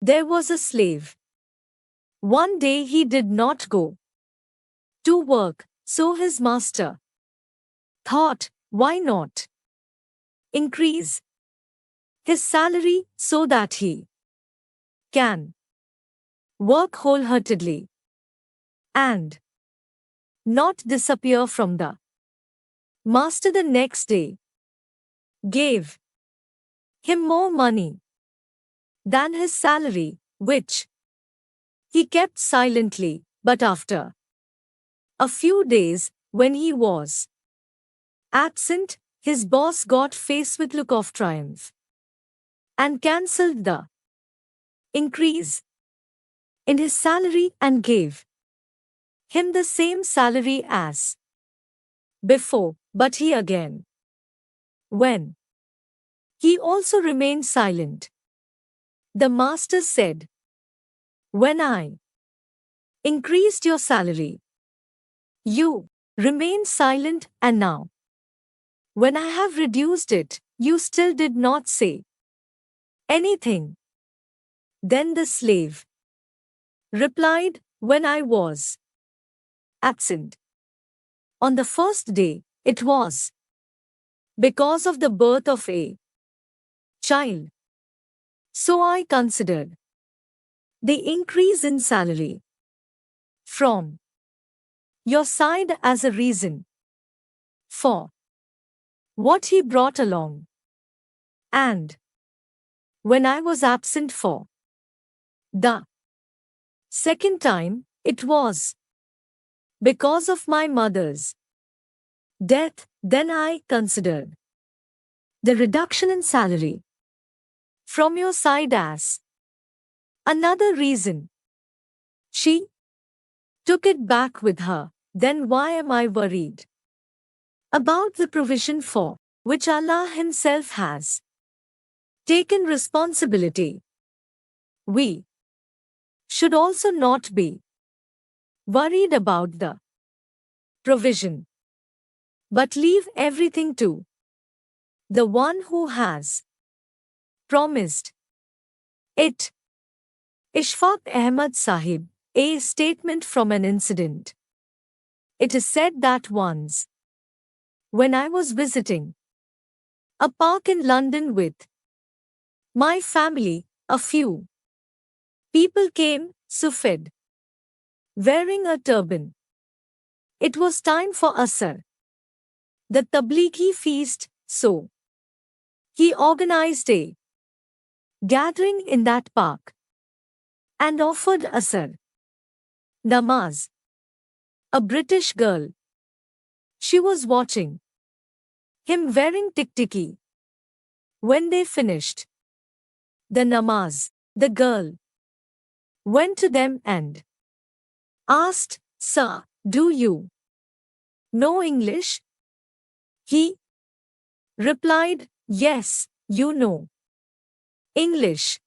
There was a slave. One day he did not go to work, so his master thought, why not increase his salary so that he can work wholeheartedly and not disappear from the master. The next day gave him more money than his salary, which he kept silently. But after a few days, when he was absent, his boss got faced with look of triumph and cancelled the increase in his salary and gave him the same salary as before. But he again, when he also remained silent, the master said, when I increased your salary, you remained silent, and now, when I have reduced it, you still did not say anything. Then the slave replied, when I was absent on the first day, it was because of the birth of a child. So I considered the increase in salary from your side as a reason for what he brought along. And when I was absent for the second time, it was because of my mother's death. Then I considered the reduction in salary from your side as another reason. She took it back with her. Then why am I worried about the provision for which Allah Himself has taken responsibility? We should also not be worried about the provision, but leave everything to the one who has promised it. Ishfaq Ahmad Sahib, a statement from an incident. It is said that once, when I was visiting a park in London with my family, a few people came, Sufid, wearing a turban. It was time for Asr, the Tablighi feast, so he organized a gathering in that park and offered Asr namaz. A British girl, she was watching him wearing tiktiki. When they finished the namaz, the girl went to them and asked, Sir, do you know English? He replied, Yes, you know English.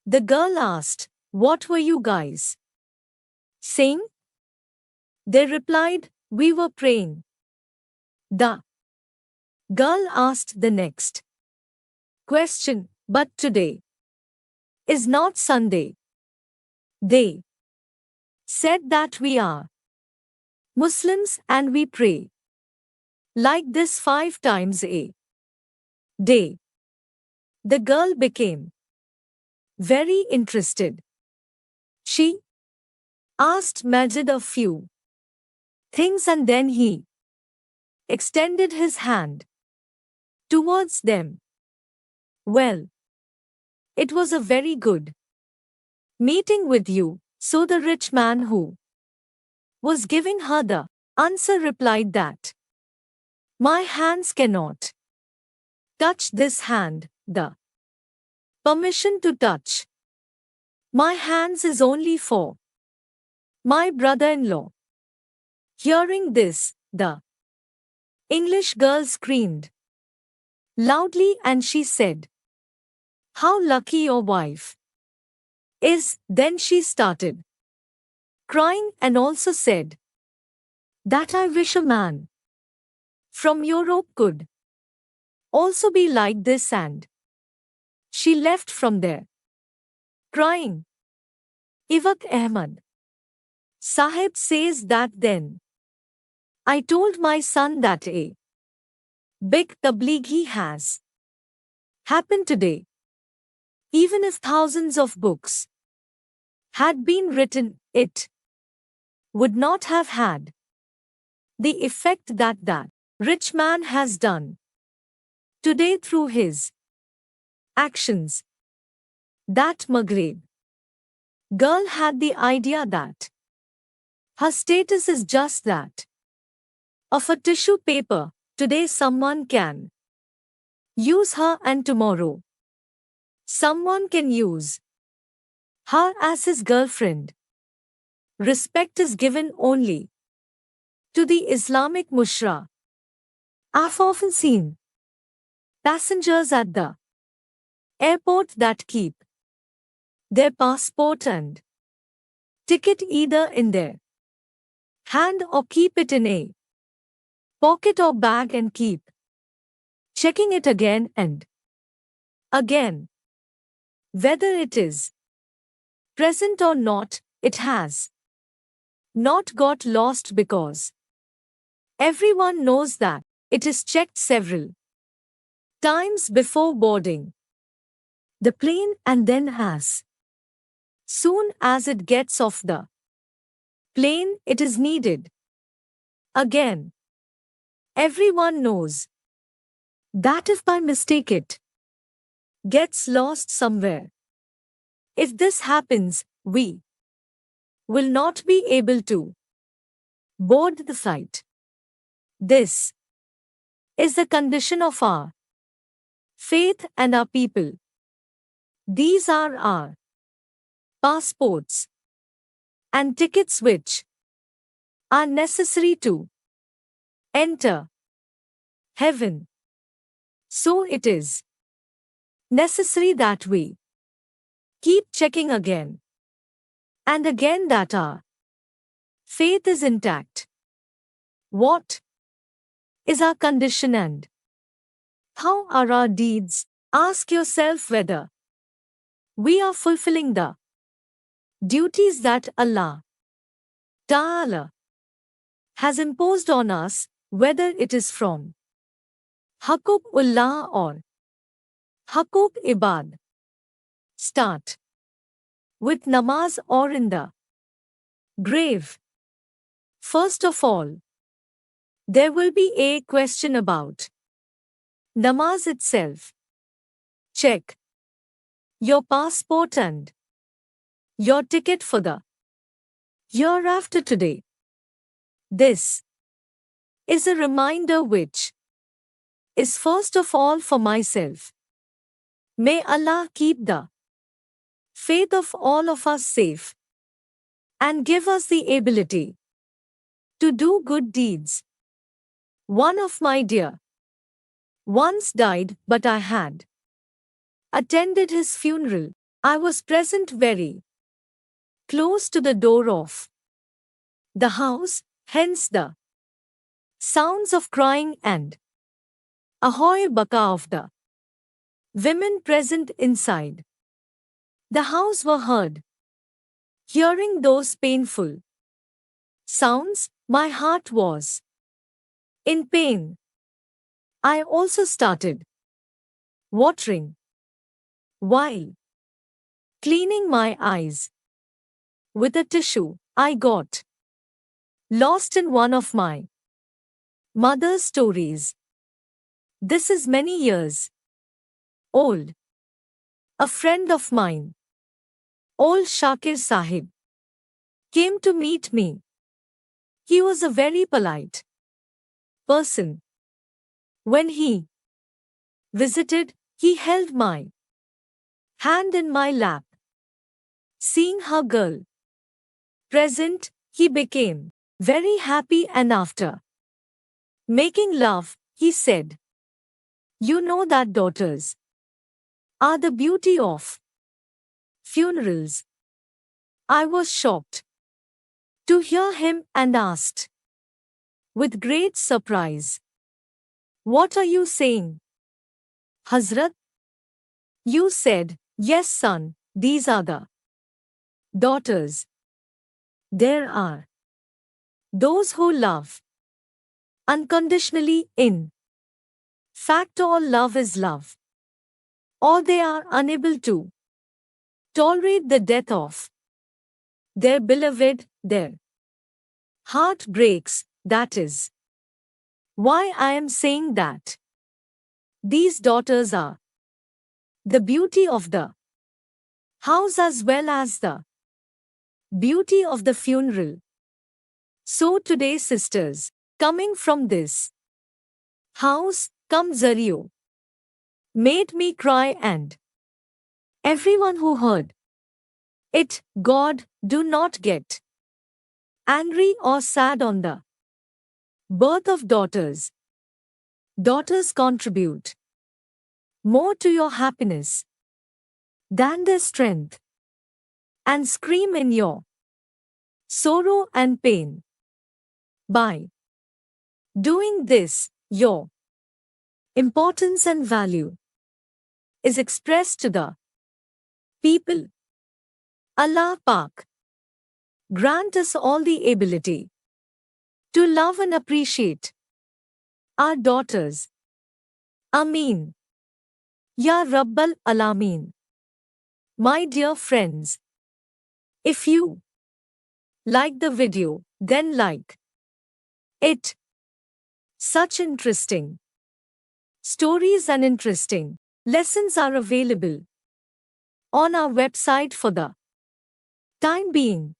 The girl asked, What were you guys saying? They replied, We were praying. The girl asked the next question, But today is not Sunday. They said that we are Muslims and we pray like this 5 times a day. The girl became very interested. She asked Majid a few things and then he extended his hand towards them. Well, it was a very good meeting with you. So the rich man who was giving her the answer replied that my hands cannot touch this hand. The permission to touch my hands is only for my brother-in-law. Hearing this, the English girl screamed loudly and she said, How lucky your wife is. Then she started crying and also said that I wish a man from Europe could also be like this, and she left from there crying. Iwak Ahmad Sahib says that then. I told my son that a big tabligh he has happened today. Even if thousands of books had been written, it would not have had the effect that rich man has done today through his actions. That Maghreb girl had the idea that her status is just that of a tissue paper. Today someone can use her and tomorrow someone can use her as his girlfriend. Respect is given only to the Islamic mushra. I've often seen passengers at the airport that keep their passport and ticket either in their hand or keep it in a pocket or bag and keep checking it again and again. Whether it is present or not, it has not got lost because everyone knows that it is checked several times before boarding the plane, and then as soon as it gets off the plane, it is needed again. Everyone knows that if by mistake it gets lost somewhere, if this happens, we will not be able to board the flight. This is the condition of our faith and our people. These are our passports and tickets which are necessary to enter heaven. So it is necessary that we keep checking again and again that our faith is intact. What is our condition and how are our deeds? Ask yourself whether we are fulfilling the duties that Allah Ta'ala has imposed on us, whether it is from Haqq-ullah or Haqq-ibad. Start with namaz or in the grave. First of all, there will be a question about namaz itself. Check your passport and your ticket for the year after today. This is a reminder which is first of all for myself. May Allah keep the faith of all of us safe and give us the ability to do good deeds. One of my dear once died, but I had attended his funeral. I was present very close to the door of the house, hence the sounds of crying and ahoy baka of the women present inside the house were heard. Hearing those painful sounds, my heart was in pain. I also started watering while cleaning my eyes with a tissue. I got lost in one of my mother's stories. This is many years old. A friend of mine, old Shakir Sahib, came to meet me. He was a very polite person. When he visited, he held my hand in my lap. Seeing her girl present, he became very happy, and after making love, he said, "You know that daughters are the beauty of funerals." I was shocked to hear him and asked with great surprise, "What are you saying, Hazrat?" You said, "Yes son, these are the daughters. There are those who love unconditionally, in fact, all love is love, or they are unable to tolerate the death of their beloved, their heart breaks. That is why I am saying that these daughters are the beauty of the house as well as the beauty of the funeral. So today, sisters, coming from this house, come Zario, made me cry, and everyone who heard it, God, do not get angry or sad on the birth of daughters. Daughters contribute more to your happiness than their strength, and scream in your sorrow and pain. By doing this, your importance and value is expressed to the people. Allah Pak grant us all the ability to love and appreciate our daughters. Ameen. Ya Rabbal Alameen. My dear friends, if you like the video, then like it. Such interesting stories and interesting lessons are available on our website for the time being.